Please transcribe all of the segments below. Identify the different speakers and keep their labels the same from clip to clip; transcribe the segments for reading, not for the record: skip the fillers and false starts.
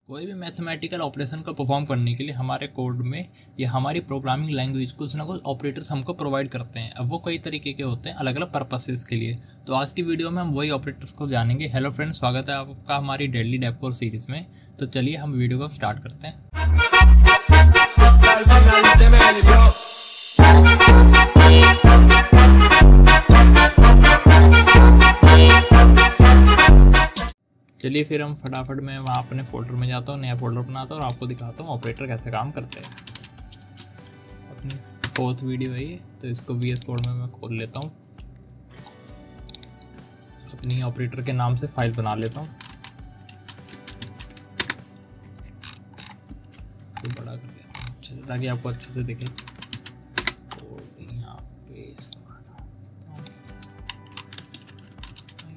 Speaker 1: कोई भी mathematical operation को परफॉर्म करने के लिए हमारे कोड में या हमारी प्रोग्रामिंग लैंग्वेज कुछ ना कुछ ऑपरेटर्स हमको प्रोवाइड करते हैं। अब वो कई तरीके के होते हैं अलग अलग पर्पसेस के लिए। तो आज की वीडियो में हम वही ऑपरेटर्स को जानेंगे। हेलो फ्रेंड्स, स्वागत है आपका हमारी डेली डेव कोर्स सीरीज में। तो चलिए हम वीडियो को स्टार्ट करते हैं। चलिए फिर हम फटाफट मैं वहाँ अपने फोल्डर में जाता हूँ, नया फोल्डर बनाता हूँ और आपको दिखाता हूँ ऑपरेटर कैसे काम करते हैं। अपनी 4th वीडियो है ये, तो इसको VS कोड में मैं खोल लेता हूँ। अपनी ऑपरेटर के नाम से फाइल बना लेता हूँ, इसको बड़ा कर लेता हूँ अच्छे से ताकि आपको अच्छे से दिखे। कोड यहाँ पे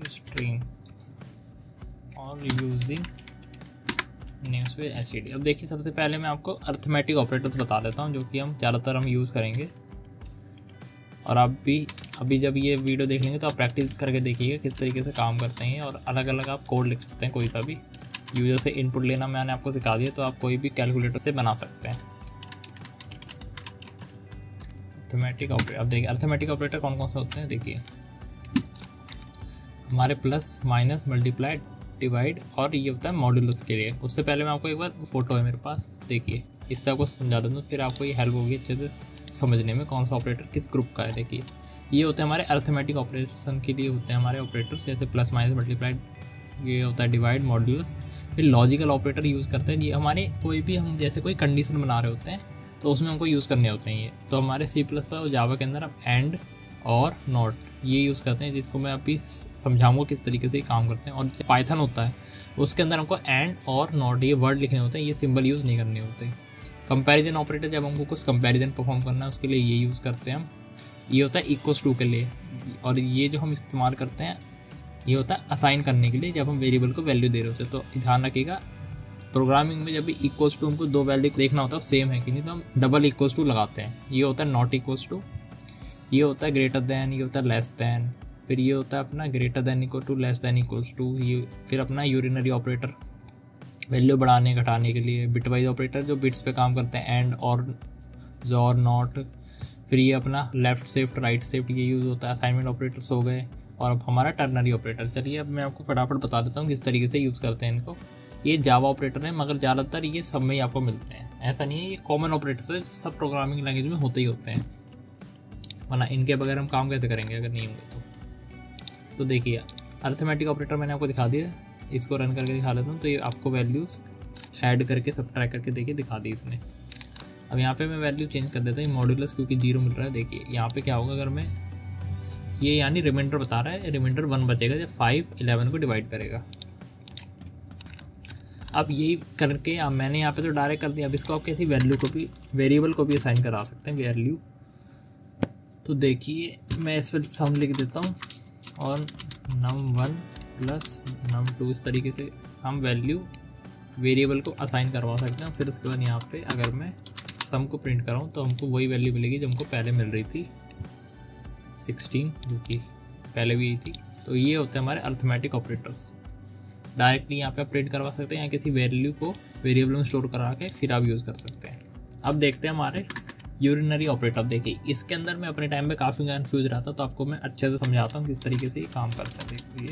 Speaker 1: स्ट्रिंग और यूजिंग नेम्स विद एसटीडी। अब देखिए, सबसे पहले मैं आपको अर्थमेटिक ऑपरेटर्स बता देता हूँ जो कि हम ज़्यादातर यूज़ करेंगे। और आप भी अभी जब ये वीडियो देख लेंगे तो आप प्रैक्टिस करके देखिएगा किस तरीके से काम करते हैं। और अलग अलग आप कोड लिख सकते हैं, कोई सा भी यूजर से इनपुट लेना मैंने आपको सिखा दिया, तो आप कोई भी कैलकुलेटर से बना सकते हैं अर्थमेटिक ऑपरेटर। अब देखिए अर्थमेटिक ऑपरेटर कौन कौन से होते हैं। देखिए हमारे प्लस, माइनस, मल्टीप्लाई, डिवाइड और ये होता है मॉड्यूलस के लिए। उससे पहले मैं आपको एक बार फोटो है मेरे पास, देखिए इससे आपको समझा देता हूँ, फिर आपको ये हेल्प होगी अच्छे से समझने में कौन सा ऑपरेटर किस ग्रुप का है। देखिए ये होते हैं हमारे अर्थमेटिक ऑपरेशन के लिए होते हैं हमारे ऑपरेटर्स, जैसे प्लस, माइनस, मल्टीप्लाई, ये होता है डिवाइड, मॉड्यूलस। फिर लॉजिकल ऑपरेटर यूज़ करते हैं, ये हमारे कोई भी हम जैसे कोई कंडीशन बना रहे होते हैं तो उसमें हमको यूज़ करने होते हैं ये। तो हमारे C++ और जावा के अंदर हम एंड और नॉट ये यूज़ करते हैं, जिसको मैं अभी समझाऊंगा किस तरीके से काम करते हैं। और पाइथन होता है उसके अंदर हमको एंड और नॉट ये वर्ड लिखने होते हैं, ये सिंबल यूज़ नहीं करने होते। कंपैरिजन ऑपरेटर, जब हमको कुछ कंपैरिजन परफॉर्म करना है उसके लिए ये यूज़ करते हैं हम। ये होता है इक्वल्स टू के लिए। और ये जो हम इस्तेमाल करते हैं ये होता है असाइन करने के लिए, जब हम वेरिएबल को वैल्यू दे रहे होते हैं। तो ध्यान रखिएगा प्रोग्रामिंग में जब भी इक्वल्स टू हमको दो वैल्यू देखना होता है सेम है कि नहीं, तो हम डबल इक्वल्स टू लगाते हैं। ये होता है नॉट इक्वल्स टू, ये होता है ग्रेटर दैन, ये होता है लेस दैन, फिर ये होता है अपना greater than equal to, less than equals to. ये फिर अपना यूरिनरी ऑपरेटर वैल्यू बढ़ाने घटाने के लिए, बिटवाइज ऑपरेटर जो बिट्स पे काम करते हैं, एंड और नॉट। फिर ये अपना लेफ्ट शिफ्ट, राइट शिफ्ट ये यूज़ होता है। असाइनमेंट ऑपरेटर्स हो गए। और अब हमारा टर्नरी ऑपरेटर, चलिए अब मैं आपको फटाफट बता देता हूँ किस तरीके से यूज़ करते हैं इनको। ये जावा ऑपरेटर है, मगर ज़्यादातर ये सब में ही आपको मिलते हैं, ऐसा नहीं है। ये कॉमन ऑपरेटर्स है, सब प्रोग्रामिंग लैंग्वेज में होते ही होते हैं, वरना इनके बगैर हम काम कैसे करेंगे अगर नहीं होंगे तो देखिए अर्थमेटिक ऑपरेटर मैंने आपको दिखा दिया, इसको रन करके दिखा लेता हूँ। तो ये आपको वैल्यूज़ ऐड करके सब्ट्रैक्ट करके देखिए दिखा दी इसने। अब यहाँ पे मैं वैल्यू चेंज कर देता हूँ मॉड्यूलस, क्योंकि 0 मिल रहा है। देखिए यहाँ पे क्या होगा, अगर मैं ये यानी रिमाइंडर बता रहा है, रिमाइंडर 1 बचेगा जब 5 11 को डिवाइड करेगा। अब यही करके अब मैंने यहाँ पे तो डायरेक्ट कर दिया। अब इसको आप कैसी वैल्यू को भी, वेरिएबल को भी असाइन करा सकते हैं वैल्यू। तो देखिए मैं इस पर सम लिख देता हूँ और num1 प्लस num2 इस तरीके से हम वैल्यू वेरिएबल को असाइन करवा सकते हैं। फिर उसके बाद यहाँ पे अगर मैं सम को प्रिंट कराऊँ तो हमको वही वैल्यू मिलेगी जो हमको पहले मिल रही थी 16, जो कि पहले भी थी। तो ये होते हैं हमारे अर्थमेटिक ऑपरेटर्स। डायरेक्टली यहाँ पे आप प्रिंट करवा सकते हैं या किसी वैल्यू को वेरिएबल में स्टोर करा के फिर आप यूज़ कर सकते हैं। अब देखते हैं हमारे यूरिनरी ऑपरेटर। देखिए इसके अंदर मैं अपने टाइम में काफ़ी कन्फ्यूज रहा था, तो आपको मैं अच्छे से समझाता हूँ किस तरीके से ये काम करता है। देखिए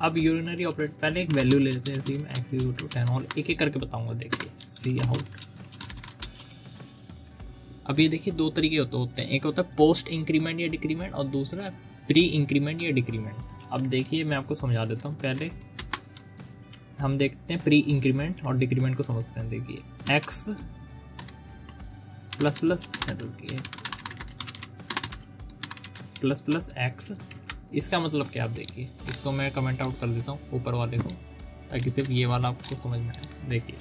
Speaker 1: अब यूरिनरी ऑपरेटर, पहले एक वैल्यू ले लेते हैं, जैसे मैं x=10 और एक एक करके बताऊंगा। देखिए सी आउट। अब ये देखिए दो तरीके होते हैं, एक होता है पोस्ट इंक्रीमेंट या डिक्रीमेंट और दूसरा प्री इंक्रीमेंट या डिक्रीमेंट। अब देखिए मैं आपको समझा देता हूँ। पहले हम देखते हैं प्री इंक्रीमेंट और डिक्रीमेंट को समझते हैं। देखिए x प्लस प्लस x, इसका मतलब क्या, आप देखिए इसको मैं कमेंट आउट कर देता हूँ ऊपर वाले को, ताकि सिर्फ ये वाला आपको समझ में आए। देखिए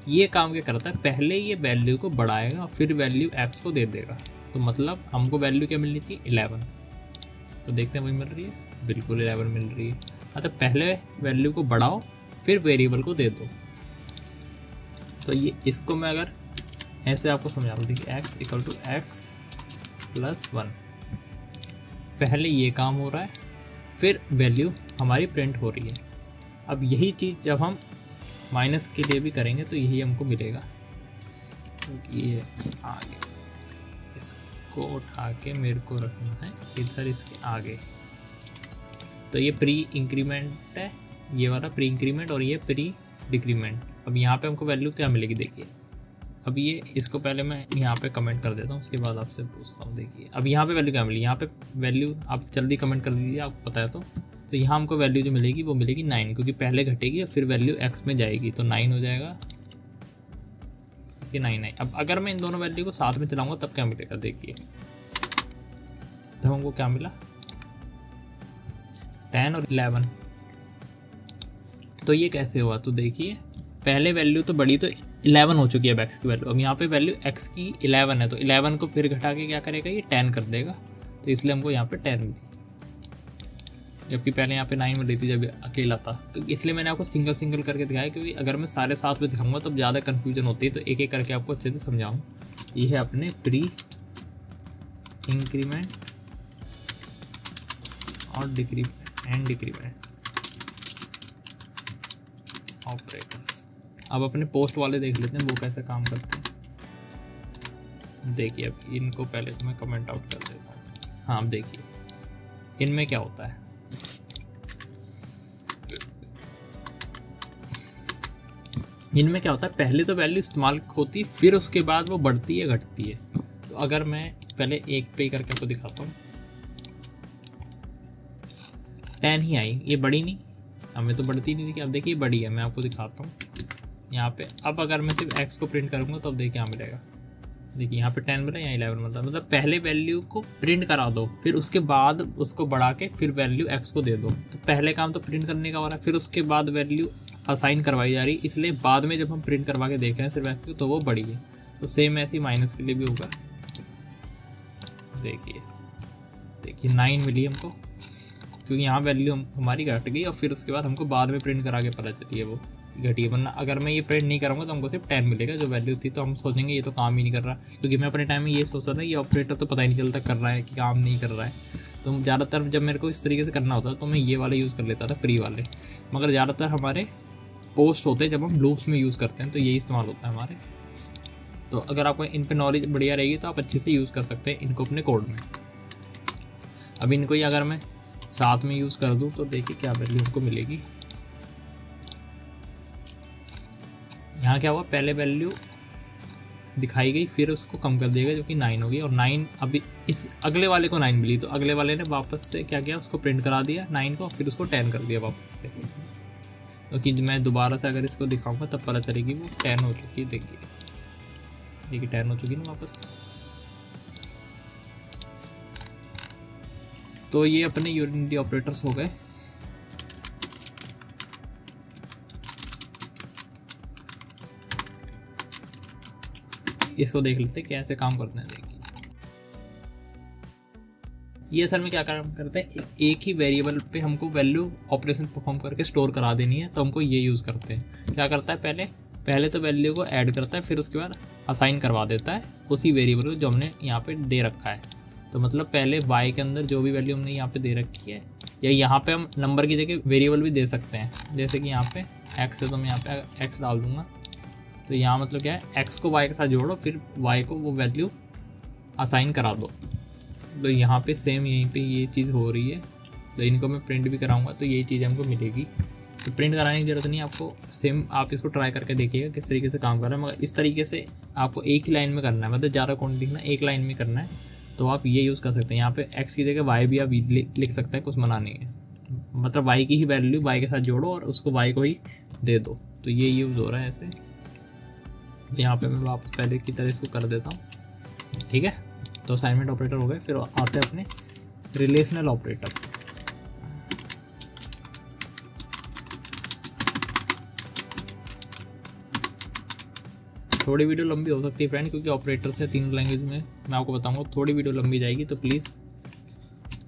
Speaker 1: ये काम क्या करता है, पहले ये वैल्यू को बढ़ाएगा फिर वैल्यू x को दे देगा। तो मतलब हमको वैल्यू क्या मिलनी चाहिए, 11। तो देखते हैं वही मिल रही है, बिल्कुल 11 मिल रही है। मतलब पहले वैल्यू को बढ़ाओ फिर वेरिएबल को दे दो। तो ये इसको मैं अगर ऐसे आपको समझा दूँ, देखिए x = x + 1, पहले ये काम हो रहा है फिर वैल्यू हमारी प्रिंट हो रही है। अब यही चीज़ जब हम माइनस के लिए भी करेंगे तो यही हमको मिलेगा, क्योंकि ये आगे इसको उठा के मेरे को रखना है इधर इसके आगे। तो ये प्री इंक्रीमेंट है, ये वाला प्री इंक्रीमेंट, और ये प्री डिक्रीमेंट। अब यहाँ पे हमको वैल्यू क्या मिलेगी देखिए। अब ये इसको पहले मैं यहाँ पे कमेंट कर देता हूँ, उसके बाद आपसे पूछता हूँ। देखिए अब यहाँ पे वैल्यू क्या मिली, यहाँ पे वैल्यू आप जल्दी कमेंट कर दीजिए, आपको पता है तो यहाँ हमको वैल्यू जो मिलेगी वो मिलेगी 9, क्योंकि पहले घटेगी और फिर वैल्यू x में जाएगी, तो 9 हो जाएगा कि 9। अब अगर मैं इन दोनों वैल्यू को साथ में चलाऊंगा तब क्या मिलेगा देखिए। तब हमको क्या मिला 10 और 11। तो ये कैसे हुआ, तो देखिए पहले वैल्यू तो बड़ी तो 11 हो चुकी है अब x की वैल्यू। अब यहाँ पे वैल्यू x की 11 है, तो 11 को फिर घटा के क्या करेगा ये 10 कर देगा, तो इसलिए हमको यहाँ पे 10 मिली, जबकि पहले यहाँ पे 9 मिली थी जब अकेला था। तो इसलिए मैंने आपको सिंगल सिंगल करके दिखाया, क्योंकि अगर मैं सारे साथ में दिखाऊंगा तब ज़्यादा कन्फ्यूजन होती है, तो एक एक करके आपको अच्छे से समझाऊँ। ये है अपने प्री इंक्रीमेंट और डिक्रीमेंट ऑपरेटर्स। अब अपने पोस्ट वाले देख लेते हैं वो कैसे काम करते हैं। देखिए अब इनको पहले तो मैं कमेंट आउट कर देता हूँ। हाँ अब देखिए इनमें क्या होता है, इनमें क्या होता है, पहले तो वैल्यू इस्तेमाल होती है, फिर उसके बाद वो बढ़ती है घटती है। तो अगर मैं पहले एक पे करके आपको दिखाता हूँ, 10 ही आई, ये बढ़ी नहीं, हमें तो बढ़ती नहीं थी। अब देखिए बड़ी है, मैं आपको दिखाता हूँ यहाँ पे। अब अगर मैं सिर्फ x को प्रिंट करूँगा तो अब देखिए यहाँ मिलेगा, देखिए यहाँ पे 10 मिला, यहाँ 11 मिलता है। मतलब पहले वैल्यू को प्रिंट करा दो, फिर उसके बाद उसको बढ़ा के फिर वैल्यू x को दे दो। तो पहले काम तो प्रिंट करने का हो रहा है, फिर उसके बाद वैल्यू असाइन करवाई जा रही है, इसलिए बाद में जब हम प्रिंट करवा के देख रहे हैं सिर्फ x को तो वो बड़ी है। तो सेम ऐसे ही माइनस के लिए भी होगा। देखिए 9 मिली हमको, क्योंकि यहाँ वैल्यू हमारी घट गई और फिर उसके बाद हमको बाद में प्रिंट करा के पता चली है वो घटी है। वरना अगर मैं ये प्रिंट नहीं करूँगा तो हमको सिर्फ 10 मिलेगा जो वैल्यू थी, तो हम सोचेंगे ये तो काम ही नहीं कर रहा, क्योंकि मैं अपने टाइम में ये सोचता था ये ऑपरेटर तो पता ही नहीं चलता कर रहा है कि काम नहीं कर रहा है। तो ज़्यादातर जब मेरे को इस तरीके से करना होता तो मैं ये वाला यूज़ कर लेता था प्री वाले, मगर ज़्यादातर हमारे पोस्ट होते हैं जब हम लूप्स में यूज़ करते हैं तो यही इस्तेमाल होता है हमारे। तो अगर आपको इन पर नॉलेज बढ़िया रहेगी तो आप अच्छे से यूज़ कर सकते हैं इनको अपने कोड में। अब इनको ही अगर मैं साथ में यूज़ कर दूँ तो देखिए क्या वैल्यू हमको मिलेगी। यहाँ क्या हुआ, पहले वैल्यू दिखाई गई, फिर उसको कम कर देगा जो कि 9 होगी, और 9 अभी इस अगले वाले को 9 मिली, तो अगले वाले ने वापस से क्या किया, उसको प्रिंट करा दिया 9 को, फिर उसको 10 कर दिया वापस से। क्योंकि मैं दोबारा से अगर इसको दिखाऊंगा तब पता चलेगी वो 10 हो चुकी है। देखिए 10 हो चुकी ना वापस। तो ये अपने यूनिटी ऑपरेटर्स हो गए। इसको देख लेते हैं कैसे काम करते हैं। देखिए ये असल में क्या काम करते हैं, एक ही वेरिएबल पे हमको वैल्यू ऑपरेशन परफॉर्म करके स्टोर करा देनी है, तो हमको ये यूज़ करते हैं। क्या करता है, पहले तो वैल्यू को ऐड करता है, फिर उसके बाद असाइन करवा देता है उसी वेरिएबल को जो हमने यहाँ पे दे रखा है। तो मतलब पहले y के अंदर जो भी वैल्यू हमने यहाँ पे दे रखी है, या यहाँ पे हम नंबर की जगह वेरिएबल भी दे सकते हैं। जैसे कि यहाँ पे x है तो मैं यहाँ पे x डाल दूँगा। तो यहाँ मतलब क्या है, x को y के साथ जोड़ो, फिर y को वो वैल्यू असाइन करा दो। तो यहाँ पे सेम यहीं पे ये चीज़ हो रही है। तो इनको मैं प्रिंट भी कराऊंगा तो यही चीज़ हमको मिलेगी। तो प्रिंट कराने की ज़रूरत नहीं है आपको, सेम आप इसको ट्राई करके देखिएगा किस तरीके से काम कर रहा है। मगर इस तरीके से आपको एक ही लाइन में करना है, मतलब ज़्यादा कोड लिखना, एक लाइन में करना है। तो आप ये यूज़ कर सकते हैं। यहाँ पे x की जगह y भी आप लिख सकते हैं, कुछ मना नहीं है। मतलब y की ही वैल्यू y के साथ जोड़ो और उसको y को ही दे दो। तो ये यूज़ हो रहा है ऐसे। यहाँ पे मैं वापस पहले की तरह इसको कर देता हूँ, ठीक है। तो असाइनमेंट ऑपरेटर हो गए। फिर आते हैं अपने रिलेशनल ऑपरेटर। थोड़ी वीडियो लंबी हो सकती है फ्रेंड, क्योंकि ऑपरेटर्स है 3 लैंग्वेज में। मैं आपको बताऊंगा थोड़ी वीडियो लंबी जाएगी, तो प्लीज़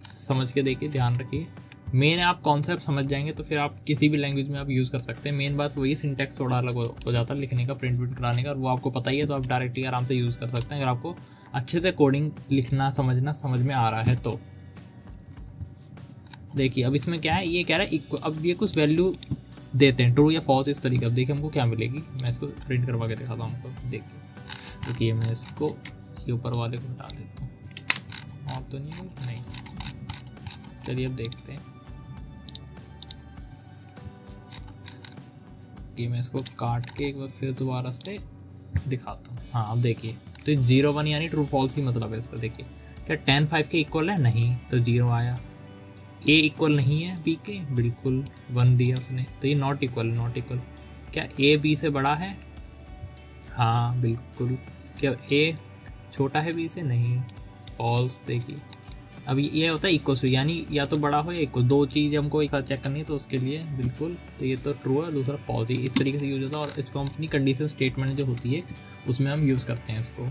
Speaker 1: समझ के देखिए, ध्यान रखिए। मेन आप कॉन्सेप्ट समझ जाएंगे तो फिर आप किसी भी लैंग्वेज में आप यूज़ कर सकते हैं। मेन बात वही, सिंटैक्स थोड़ा अलग हो जाता है लिखने का, प्रिंट कराने का, और वो आपको पता ही है, तो आप डायरेक्टली आराम से यूज़ कर सकते हैं अगर आपको अच्छे से कोडिंग लिखना समझ में आ रहा है। तो देखिए अब इसमें क्या है, ये कह रहा है इक्वल, अब ये कुछ वैल्यू देते हैं ट्रू या फॉल्स इस तरीके। अब देखिए हमको क्या मिलेगी, मैं इसको प्रिंट करवा के दिखाता हूँ हमको। देखिए मैं इसको ये ऊपर वाले को हटा देता हूँ, और तो नहीं, चलिए अब देखते हैं। ये मैं इसको काट के एक बार फिर दोबारा से दिखाता हूँ। हाँ अब देखिए, तो 0 1 यानी ट्रू फॉल्स ही मतलब है इसका। देखिए क्या 10 5 के इक्वल है, नहीं, तो 0 आया। ए इक्वल नहीं है बी के, बिल्कुल 1 दिया उसने, तो ये नॉट इक्वल। क्या ए बी से बड़ा है, हाँ बिल्कुल। क्या ए छोटा है बी से, नहीं, फॉल्स। देखिए अब ये होता है इक्वल टू, यानी या तो बड़ा हो या इक्वल, दो चीज़ हमको एक साथ चेक करनी है, तो उसके लिए बिल्कुल, तो ये तो ट्रू है, दूसरा फॉल्स ही। इस तरीके से यूज होता है, और इसको हम अपनी कंडीशन स्टेटमेंट जो होती है उसमें हम यूज़ करते हैं इसको।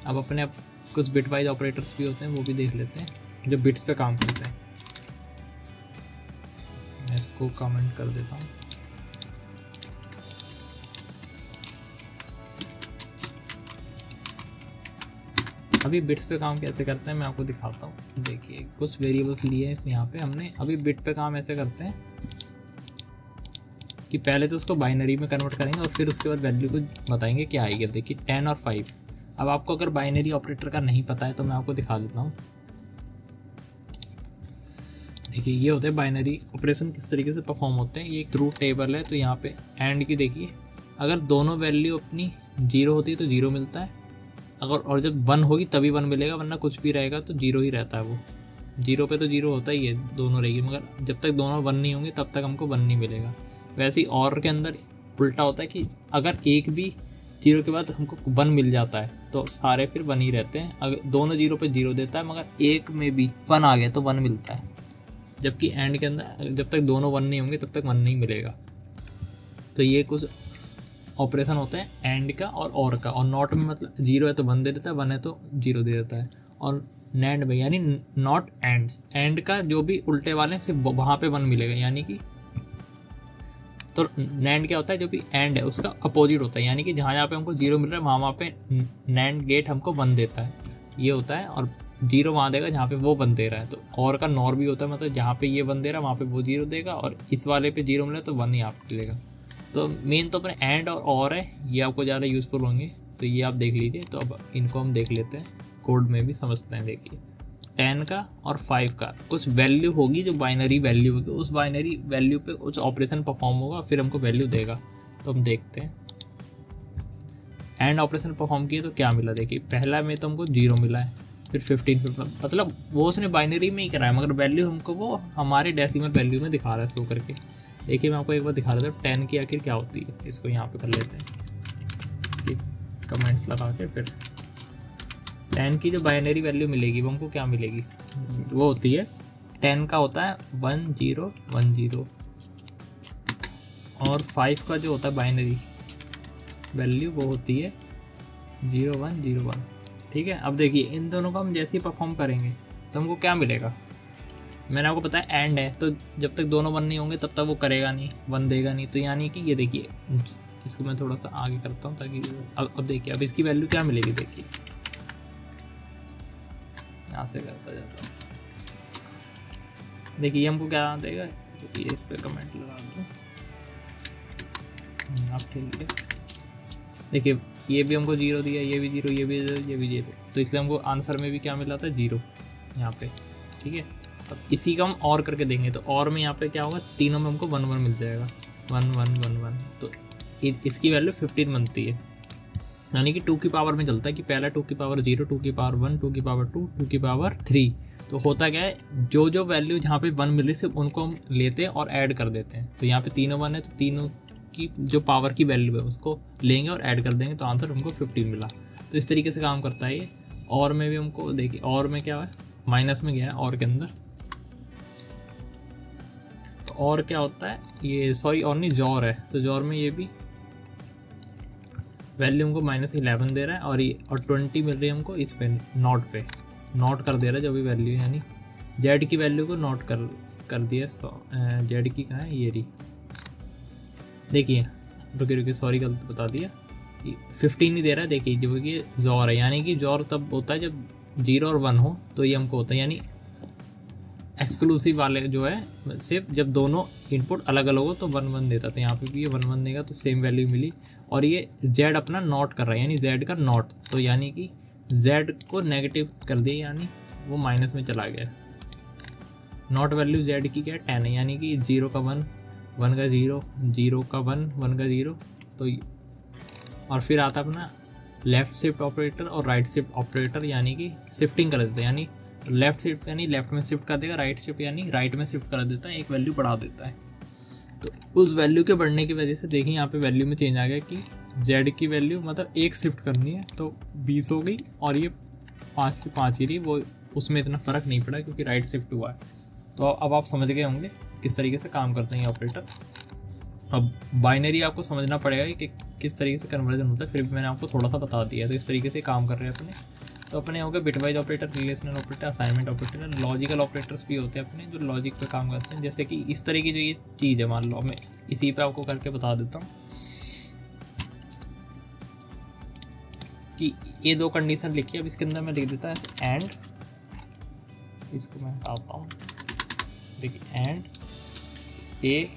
Speaker 1: अब अपने आप कुछ बिट वाइज ऑपरेटर्स भी होते हैं, वो भी देख लेते हैं जो बिट्स पे काम करते हैं। मैं इसको कमेंट कर देता हूँ। अभी बिट्स पे काम कैसे करते हैं मैं आपको दिखाता हूँ। देखिए कुछ वेरिएबल्स लिए हैं यहाँ पे हमने। अभी बिट पे काम ऐसे करते हैं कि पहले तो उसको बाइनरी में कन्वर्ट करेंगे और फिर उसके बाद वैल्यू को बताएंगे क्या आएगी। अब देखिए 10 और 5। अब आपको अगर बाइनरी ऑपरेटर का नहीं पता है तो मैं आपको दिखा देता हूँ। देखिए ये होते हैं बाइनरी ऑपरेशन, किस तरीके से परफॉर्म होते हैं। ये एक ट्रू टेबल है, तो यहाँ पे एंड की देखिए, अगर दोनों वैल्यू अपनी 0 होती है तो 0 मिलता है, अगर और जब 1 होगी तभी 1 मिलेगा, वरना कुछ भी रहेगा तो 0 ही रहता है। वो 0 पे तो 0 होता ही है, दोनों रहेगी, मगर जब तक दोनों 1 नहीं होंगे तब तक हमको 1 नहीं मिलेगा। वैसे ही और के अंदर उल्टा होता है कि अगर एक भी 0 के बाद हमको 1 मिल जाता है तो सारे फिर 1 ही रहते हैं। अगर दोनों 0 पे 0 देता है, मगर एक में भी 1 आ गया तो 1 मिलता है। जबकि एंड के अंदर जब तक दोनों 1 नहीं होंगे तब तक 1 नहीं मिलेगा। तो ये कुछ ऑपरेशन होता है एंड का और का। और नॉट में मतलब 0 है तो 1 दे देता है, 1 है तो 0 दे देता है। और नैंड में यानी नॉट एंड का जो भी उल्टे वाले हैं सिर्फ वहाँ पे 1 मिलेगा, यानी कि तो नैंड क्या होता है, जो भी एंड है उसका अपोजिट होता है, यानी कि जहाँ पे हमको 0 मिल रहा है वहाँ पे नैंड गेट हमको 1 देता है, ये होता है। और 0 वहाँ देगा जहाँ पे वो 1 दे रहा है। तो और का नॉर भी होता है, मतलब जहाँ पे ये 1 दे रहा है वहाँ पे वो 0 देगा, और इस वाले पे 0 मिला तो 1 ही आपको मिलेगा। तो मेन तो अपने एंड और है, ये आपको ज़्यादा यूज़फुल होंगे, तो ये आप देख लीजिए। तो अब इनको हम देख लेते हैं, कोड में भी समझते हैं। देखिए 10 का और 5 का कुछ वैल्यू होगी जो बाइनरी वैल्यू होगी, उस बाइनरी वैल्यू पे कुछ ऑपरेशन परफॉर्म होगा, फिर हमको वैल्यू देगा। तो हम देखते हैं एंड ऑपरेशन परफॉर्म किए तो क्या मिला। देखिए पहला में तो हमको 0 मिला है, फिर 15 मतलब वो उसने बाइनरी में ही कराया, मगर वैल्यू हमको वो हमारे डेसिमल वैल्यू में दिखा रहा है शो करके। देखिए मैं आपको एक बार दिखा रहा था 10 की आखिर क्या होती है। इसको यहाँ पे कर लेते हैं कमेंट्स लगा के। फिर 10 की जो बाइनरी वैल्यू मिलेगी वो हमको क्या मिलेगी, वो होती है 10 का होता है 1 0 1 0, और 5 का जो होता है बाइनरी वैल्यू वो होती है 0 1 0 1। ठीक है, अब देखिए इन दोनों को हम जैसे ही परफॉर्म करेंगे तो हमको क्या मिलेगा। मैंने आपको बताया एंड है, तो जब तक दोनों 1 नहीं होंगे तब तक वो करेगा नहीं, 1 देगा नहीं। तो यानी कि ये देखिए, इसको मैं थोड़ा सा आगे करता हूँ ताकि अब देखिए अब इसकी वैल्यू क्या मिलेगी। देखिए यहाँ से करता जाता हूँ, देखिए हमको क्या देगा। ये इस पर कमेंट लगा दो आप, ठीक है। देखिए ये भी हमको 0 दिया, ये भी 0, ये भी 0, ये भी 0, तो इसलिए हमको आंसर में भी क्या मिला था 0 यहाँ पे। ठीक है, अब इसी का हम और करके देंगे, तो और में यहाँ पे क्या होगा, तीनों में हमको 1 1 मिल जाएगा, 1 1 1 1। तो इसकी वैल्यू 15 बनती है, यानी कि 2 की पावर में चलता है कि पहला 2 की पावर 0, 2 की पावर 1, 2 की पावर 2, 2 की पावर 3। तो होता क्या है, जो वैल्यू जहाँ पे 1 मिल रही सिर्फ उनको हम लेते हैं और ऐड कर देते हैं। तो यहाँ पे तीनों 1 है, तो तीनों की जो पावर की वैल्यू है उसको लेंगे और ऐड कर देंगे, तो आंसर हमको 15 मिला। तो इस तरीके से काम करता है ये। और में भी हमको देखिए, और में क्या है, माइनस में गया है और के अंदर। तो और क्या होता है, ये सॉरी और नहीं, जॉर है, तो जॉर में ये भी वैल्यू हमको -11 दे रहा है, और ये और 20 मिल रही है हमको इस पे नॉट पे, नॉट कर दे रहा है जो भी वैल्यू, यानी जेड की वैल्यू को नॉट कर दिया। जेड की कहाँ है, ये रही। देखिए रुकिए सॉरी गलत बता दिया, 15 ही दे रहा है। देखिए जो कि जॉर है, यानी कि जॉर तब होता है जब 0 और 1 हो, तो ये हमको होता है, यानी एक्सक्लूसिव वाले जो है सिर्फ जब दोनों इनपुट अलग अलग हो तो 1 1 देता, तो यहाँ पे भी ये 1 1 देगा तो सेम वैल्यू मिली। और ये z अपना नॉट कर रहा है, यानी z का नॉट, तो यानी कि z को नेगेटिव कर दिया, यानी वो माइनस में चला गया। नॉट वैल्यू z की क्या है 10 है, यानी कि 0 का 1, 1 का 0, 0 का 1, 1 का 0, तो और फिर आता अपना लेफ्ट शिफ्ट ऑपरेटर और राइट शिफ्ट ऑपरेटर, यानी कि शिफ्टिंग कर देता है, यानी लेफ्ट शिफ्ट यानी लेफ्ट में शिफ्ट कर देगा, राइट शिफ्ट यानी राइट में शिफ्ट कर देता है, एक वैल्यू बढ़ा देता है। तो उस वैल्यू के बढ़ने की वजह से देखिए यहाँ पे वैल्यू में चेंज आ गया कि z की वैल्यू मतलब एक शिफ्ट करनी है तो 20 हो गई, और ये 5 की 5 ही रही, वो उसमें इतना फ़र्क नहीं पड़ा क्योंकि राइट शिफ्ट हुआ है। तो अब आप समझ गए होंगे किस तरीके से काम करते हैं ये ऑपरेटर। अब बाइनरी आपको समझना पड़ेगा कि किस तरीके से कन्वर्जन होता है, फिर भी मैंने आपको थोड़ा सा बता दिया। तो इस तरीके से काम कर रहे हैं अपने। तो अपने हो गए bitwise operator, relational operator, assignment operator, logical operators भी होते हैं अपने जो लॉजिक पे काम करते हैं। जैसे कि इस तरह की जो ये चीज़ है, मान लो मैं इसी पे आपको करके बता देता हूँ कि ये 2 कंडीशन लिखी है। अब इसके अंदर मैं लिख देता है एंड, इसको मैं हटाता हूँ, देखिए and A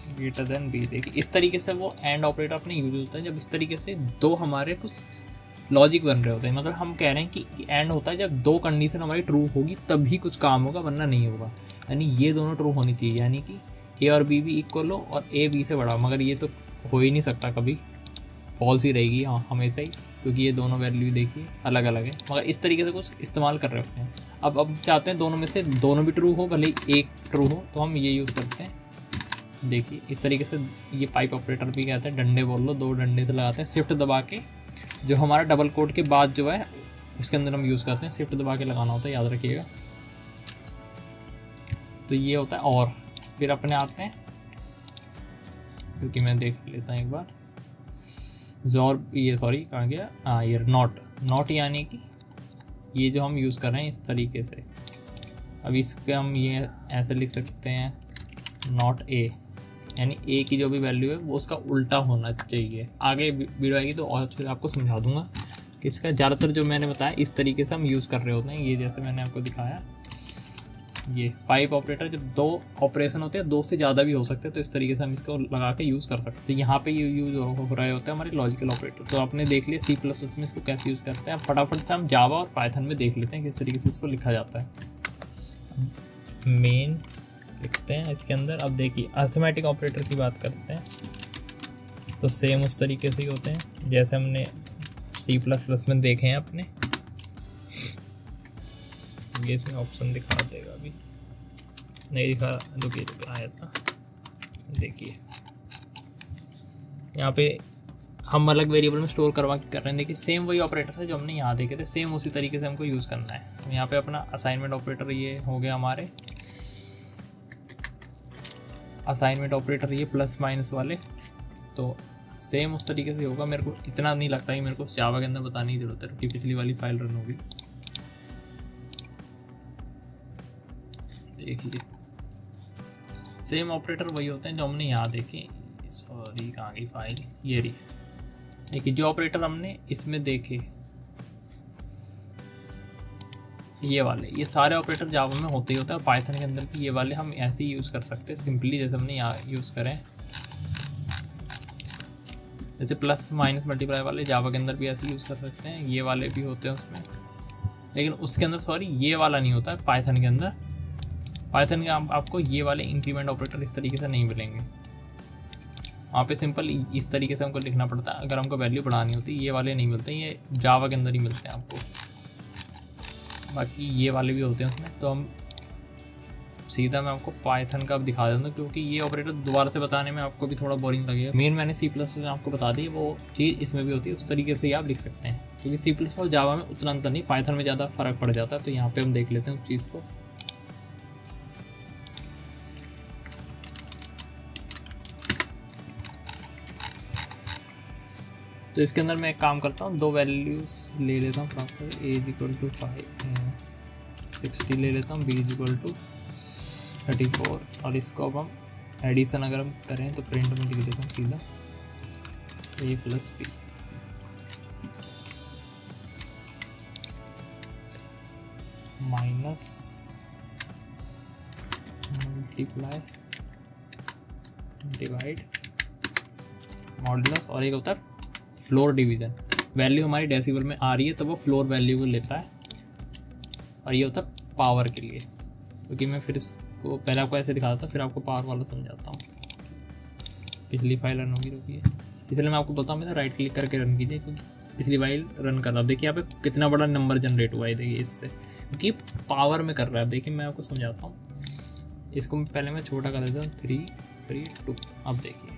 Speaker 1: greater than B. देखिए इस तरीके से वो एंड ऑपरेटर अपने यूज होता है जब इस तरीके से 2 हमारे कुछ लॉजिक बन रहे होते हैं। मतलब हम कह रहे हैं कि एंड होता है जब 2 कंडीशन हमारी ट्रू होगी तभी कुछ काम होगा, वरना नहीं होगा। यानी ये दोनों ट्रू होनी चाहिए, यानी कि ए और बी भी इक्वल हो और ए बी से बड़ा, मगर ये तो हो ही नहीं सकता, कभी फॉल्स ही रहेगी हमेशा ही, क्योंकि ये दोनों वैल्यू देखिए अलग अलग है। मगर इस तरीके से कुछ इस्तेमाल कर रहे होते हैं। अब चाहते हैं दोनों में से दोनों भी ट्रू हो, भले ही एक ट्रू हो, तो हम ये यूज़ करते हैं। देखिए इस तरीके से ये पाइप ऑपरेटर भी कहते हैं, डंडे बोल लो, 2 डंडे से लगाते हैं शिफ्ट दबा के, जो हमारा डबल कोड के बाद जो है उसके अंदर हम यूज़ करते हैं, शिफ्ट दबा के लगाना होता है, याद रखिएगा। तो ये होता है। और फिर अपने आते हैं, क्योंकि मैं देख लेता हूँ एक बार, और ये सॉरी कहाँ गया, हाँ ये नॉट यानी कि ये जो हम यूज़ कर रहे हैं इस तरीके से। अब इस पर हम ये ऐसे लिख सकते हैं नॉट ए, यानी ए की जो भी वैल्यू है वो उसका उल्टा होना चाहिए। आगे वीडियो आएगी तो और फिर आपको समझा दूंगा कि इसका ज़्यादातर जो मैंने बताया इस तरीके से हम यूज़ कर रहे होते हैं। ये जैसे मैंने आपको दिखाया, ये पाइप ऑपरेटर जब 2 ऑपरेशन होते हैं, 2 से ज़्यादा भी हो सकते हैं, तो इस तरीके से हम इसको लगा के यूज़ कर सकते हैं। तो यहाँ पे ये यूज़ हो रहे होते हैं हमारे लॉजिकल ऑपरेटर। तो आपने देख लिया C++ में इसको कैसे यूज़ करते हैं। फटाफट से हम जावा और पाइथन में देख लेते हैं किस तरीके से इसको लिखा जाता है। मेन लिखते हैं इसके अंदर। अब देखिए अर्थमेटिक ऑपरेटर की बात करते हैं तो सेम उस तरीके से ही होते हैं जैसे हमने C++ में देखे हैं अपने। ये इसमें ऑप्शन दिखा देगा, अभी नहीं दिखा, रुकिए आया था। देखिए यहाँ पे हम अलग वेरिएबल में स्टोर करवा के कर रहे हैं। देखिए सेम वही ऑपरेटर्स है जो हमने यहाँ देखे थे, सेम उसी तरीके से हमको यूज़ करना है। यहाँ पे अपना असाइनमेंट ऑपरेटर ये हो गया हमारे असाइनमेंट ऑपरेटर, ये प्लस माइनस वाले, तो सेम उस तरीके से होगा। मेरे को इतना नहीं लगता कि मेरे को जावा के अंदर बताने की जरूरत है, क्योंकि पिछली वाली फाइल रन होगी। देखिए सेम ऑपरेटर वही होते हैं जो हमने यहाँ देखे। सॉरी कहाँ गई फाइल, ये रही। देखिए जो ऑपरेटर हमने इसमें देखे ये वाले, ये सारे ऑपरेटर जावा में होते ही होते हैं। और पाइथन के अंदर भी ये वाले हम ऐसे ही यूज़ कर सकते हैं सिंपली, जैसे हमने यहाँ यूज़ करें। जैसे प्लस माइनस मल्टीप्लाई वाले जावा के अंदर भी ऐसे यूज़ कर सकते हैं। ये वाले भी होते हैं उसमें, लेकिन उसके अंदर सॉरी ये वाला नहीं होता है पाइथन के अंदर। पाइथन के आपको ये वाले इंक्रीमेंट ऑपरेटर इस तरीके से नहीं मिलेंगे। वहाँ पे सिंपल इस तरीके से हमको लिखना पड़ता है अगर हमको वैल्यू बढ़ानी होती। ये वाले नहीं मिलते, ये जावा के अंदर ही मिलते हैं आपको। बाकी ये वाले भी होते हैं उसमें। तो हम सीधा मैं आपको पाइथन का अब दिखा देता हूँ, क्योंकि ये ऑपरेटर दोबारा से बताने में आपको भी थोड़ा बोरिंग लगेगा। मेन मैंने C++ में आपको बता दी, वो चीज़ इसमें भी होती है। उस तरीके से ही आप लिख सकते हैं, क्योंकि C++ और जावा में उतना अंतर नहीं, पाइथन में ज़्यादा फर्क पड़ जाता है। तो यहाँ पे हम देख लेते हैं उस चीज़ को। तो इसके अंदर मैं एक काम करता हूँ, 2 वैल्यूज़ ले लेता हूँ प्रॉपर। A = 5 60 ले लेता हूँ, B = 34। और इसको अब हम एडिशन अगर हम करें तो प्रिंट में लिख देता हूँ सीधा A + B। Minus multiply divide modulus, और एक होता है फ्लोर डिवीजन। वैल्यू हमारी डेसिबल में आ रही है तो वो फ्लोर वैल्यू को लेता है, और ये होता है पावर के लिए। क्योंकि मैं फिर इसको पहले आपको ऐसे दिखाता था, फिर आपको पावर वाला समझाता हूँ। पिछली फाइल रन होगी, रुकी है, इसलिए मैं आपको बताऊँ, मैं राइट क्लिक करके रन कीजिए, क्योंकि पिछली फाइल रन कर रहा है। देखिए यहाँ पे कितना बड़ा नंबर जनरेट हुआ है, देखिए इससे, क्योंकि पावर में कर रहा है। देखिए मैं आपको समझाता हूँ, इसको पहले मैं छोटा कर देता हूँ, 3 3 2। अब देखिए,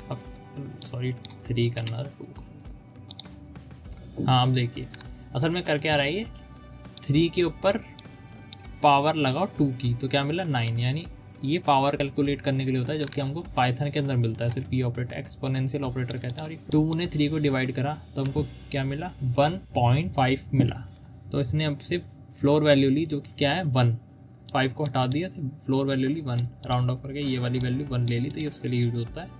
Speaker 1: अब सॉरी 3 करना है 2। हाँ अब देखिए असल में करके आ रहा है ये 3 के ऊपर पावर लगाओ 2 की, तो क्या मिला 9। यानी ये पावर कैलकुलेट करने के लिए होता है, जबकि हमको पाइथन के अंदर मिलता है सिर्फ ये ऑपरेटर, एक्सपोनेंशियल ऑपरेटर कहते हैं। और 2 ने 3 को डिवाइड करा तो हमको क्या मिला 1.5 मिला। तो इसने अब सिर्फ फ्लोर वैल्यू ली, जो कि क्या है 1, 5 को हटा दिया, फ्लोर वैल्यू ली 1, राउंड ऑफ करके ये वाली वैल्यू 1 ले ली, तो ये उसके लिए यूज होता है।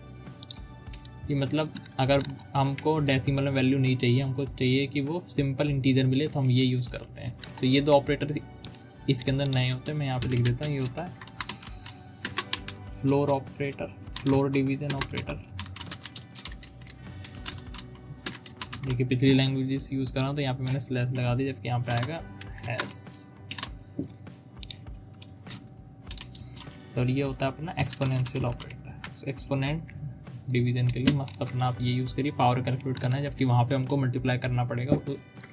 Speaker 1: कि मतलब अगर हमको डेसिमल में वैल्यू नहीं चाहिए, हमको चाहिए कि वो सिंपल इंटीजर मिले, तो हम ये यूज़ करते हैं। तो ये 2 ऑपरेटर इसके अंदर नए होते हैं, मैं यहाँ पे लिख देता हूँ। ये होता है floor operator, floor division operator. देखिए पिछली लैंग्वेजेस यूज़ कर रहा हूँ तो यहाँ पे मैंने स्लैश लगा दी, जबकि यहाँ पे आएगा हैश। तो ये होता है अपना एक्सपोनेंशियल ऑपरेटर। एक्सपोनेंट डिवीजन के लिए मस्त अपना आप ये यूज़ करिए, पावर कैलकुलेट करना है, जबकि वहाँ पे हमको मल्टीप्लाई करना पड़ेगा,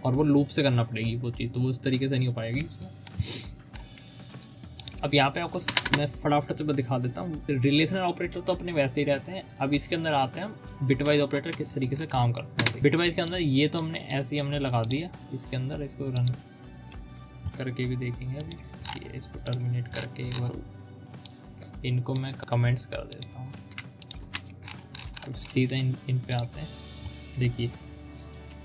Speaker 1: और वो लूप से करना पड़ेगी वो चीज़, तो वो इस तरीके से नहीं हो पाएगी उसमें। अब यहाँ पे आपको मैं फटाफट से दिखा देता हूँ। रिलेशनल ऑपरेटर तो अपने वैसे ही रहते हैं। अब इसके अंदर आते हैं हम बिटवाइज ऑपरेटर किस तरीके से काम करते हैं। बिटवाइज के अंदर ये तो हमने ऐसे ही हमने लगा दिया, इसके अंदर इसको रन करके भी देखेंगे। अभी ये इसको टर्मिनेट करके एक बार इनको मैं कमेंट्स कर देता हूँ। अब सीधा इन पे आते हैं। देखिए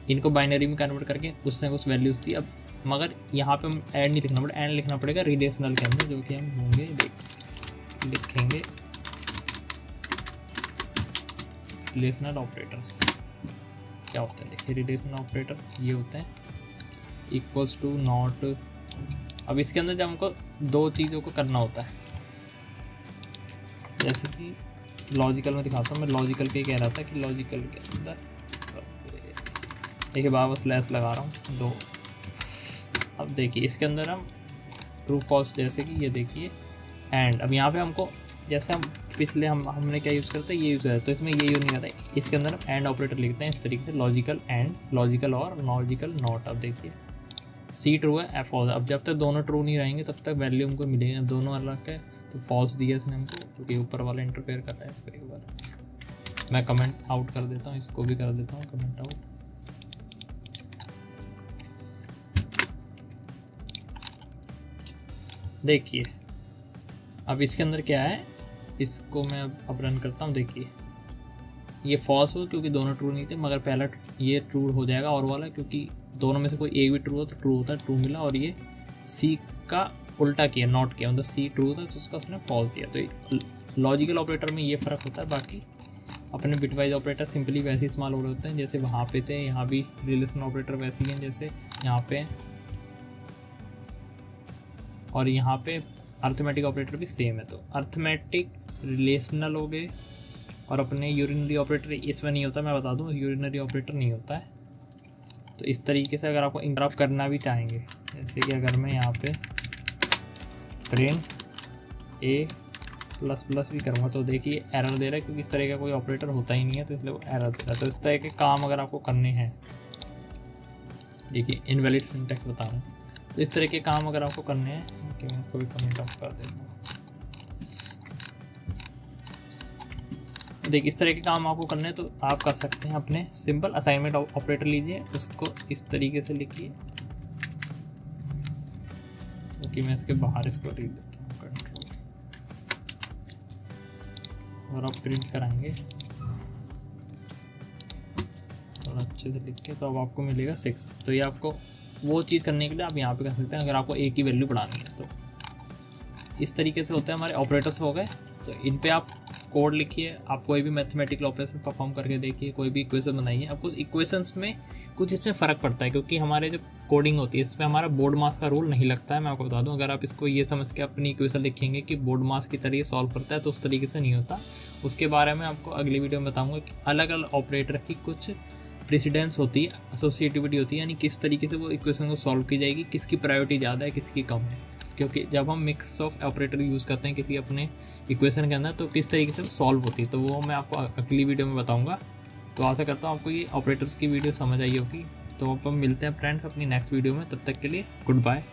Speaker 1: इनको बाइनरी में कन्वर्ट करके उसने कुछ वैल्यूज दी। अब मगर यहाँ पे हम ऐड नहीं लिखना पड़ेगा, ऐड लिखना पड़ेगा रिलेशनल के अंदर, जो कि हम होंगे लिखेंगे रिलेशनल ऑपरेटर्स। क्या होता है देखिए, रिलेशनल ऑपरेटर ये होते हैं इक्वल्स टू नॉट। अब इसके अंदर जब हमको 2 चीज़ों को करना होता है, जैसे कि लॉजिकल में दिखाता हूँ। मैं लॉजिकल के कह रहा था कि लॉजिकल के अंदर देखिए बाबा स्लैश लगा रहा हूँ 2। अब देखिए इसके अंदर हम ट्रू फॉल्स, जैसे कि ये देखिए एंड। अब यहाँ पे हमको जैसे हम पिछले हमने क्या यूज़ करते हैं, ये यूज़ करते हैं, तो इसमें ये यूज़ नहीं करता है। इसके अंदर हम एंड ऑपरेटर लिखते हैं इस तरीके से, लॉजिकल एंड, लॉजिकल और लॉजिकल नॉट। अब देखिए सी ट्रू है, एफ फॉल्स। अब जब तक दोनों ट्रू नहीं रहेंगे तब तक वैल्यू हमको मिलेगी। अब दोनों अलग है तो फॉल्स दिया इसने हमको, क्योंकि ऊपर वाला इंटरफेयर कर रहा है। इसको एक बार मैं कमेंट आउट कर देता हूँ, इसको भी कर देता हूँ कमेंट आउट। देखिए अब इसके अंदर क्या है, इसको मैं अब रन करता हूँ। देखिए ये फॉल्स हो क्योंकि दोनों ट्रू नहीं थे, मगर पहला ये ट्रू हो जाएगा और वाला, क्योंकि दोनों में से कोई एक भी ट्रू हो तो ट्रू होता है, ट्रू मिला। और ये सी का उल्टा किया, नॉट किया, मतलब सी ट्रू था तो उसका उसने फॉल्स दिया। तो लॉजिकल ऑपरेटर में ये फ़र्क होता है। बाकी अपने बिटवाइज ऑपरेटर सिंपली वैसे इस्तेमाल हो रहे होते हैं जैसे वहाँ पे थे। यहाँ भी रिलेशनल ऑपरेटर वैसे ही हैं जैसे यहाँ पे, और यहाँ पे अर्थमेटिक ऑपरेटर भी सेम है। तो अर्थमेटिक रिलेशनल हो गए, और अपने यूरिनरी ऑपरेटर इसमें नहीं होता, मैं बता दूँ यूरिनरी ऑपरेटर नहीं होता है। तो इस तरीके से अगर आपको इंटरप्ट करना भी चाहेंगे, जैसे कि अगर मैं यहाँ पे प्रिंट A++ भी करूँगा तो देखिए एरर दे रहा है, क्योंकि इस तरह का कोई ऑपरेटर होता ही नहीं है, तो इसलिए वो एरर दे रहा है। तो इस तरह के काम अगर आपको करने हैं, देखिए इनवैलिड सिंटैक्स बता रहा हूँ, तो इस तरह के काम अगर आपको करने हैं, कि मैं इसको भी कमेंट ऑफ कर देता हूँ। देखिए इस तरह के काम आपको करने हैं तो आप कर सकते हैं। अपने सिंपल असाइनमेंट ऑपरेटर लीजिए, उसको इस तरीके से लिखिए, क्योंकि मैं इसके बाहर इसको लिख देता हूँ कंट्रोल, और आप प्रिंट कराएंगे थोड़ा अच्छे से लिख के, तो अब आपको मिलेगा 6। तो ये आपको वो चीज़ करने के लिए आप यहाँ पे कर सकते हैं, अगर आपको एक ही वैल्यू बढ़ानी है। तो इस तरीके से होते हैं हमारे ऑपरेटर्स हो गए। तो इन पे आप कोड लिखिए, आप कोई भी मैथमेटिकल ऑपरेशन परफॉर्म करके देखिए, कोई भी इक्वेशन बनाइए, आपको इक्वेशंस में कुछ इसमें फ़र्क पड़ता है, क्योंकि हमारे जो कोडिंग होती है इसमें हमारा बोर्ड मास का रूल नहीं लगता है। मैं आपको बता दूं, अगर आप इसको ये समझ के अपनी इक्वेशन लिखेंगे कि बोर्ड मास की तरह सॉल्व करता है तो उस तरीके से नहीं होता। उसके बारे में आपको अगली वीडियो में बताऊँगा कि अलग अलग ऑपरेटर की कुछ प्रेसिडेंस होती है, एसोसिएटिविटी होती है, यानी किस तरीके से वो इक्वेशन को सॉल्व की जाएगी, किसकी प्रायोरिटी ज़्यादा है, किसकी कम है। क्योंकि जब हम मिक्स ऑफ ऑपरेटर यूज़ करते हैं किसी अपने इक्वेशन के अंदर तो किस तरीके से सॉल्व होती है, तो वो मैं आपको अगली वीडियो में बताऊंगा। तो आशा करता हूँ आपको ये ऑपरेटर्स की वीडियो समझ आई होगी। तो अपन मिलते हैं फ्रेंड्स अपनी नेक्स्ट वीडियो में, तब तक के लिए गुड बाय।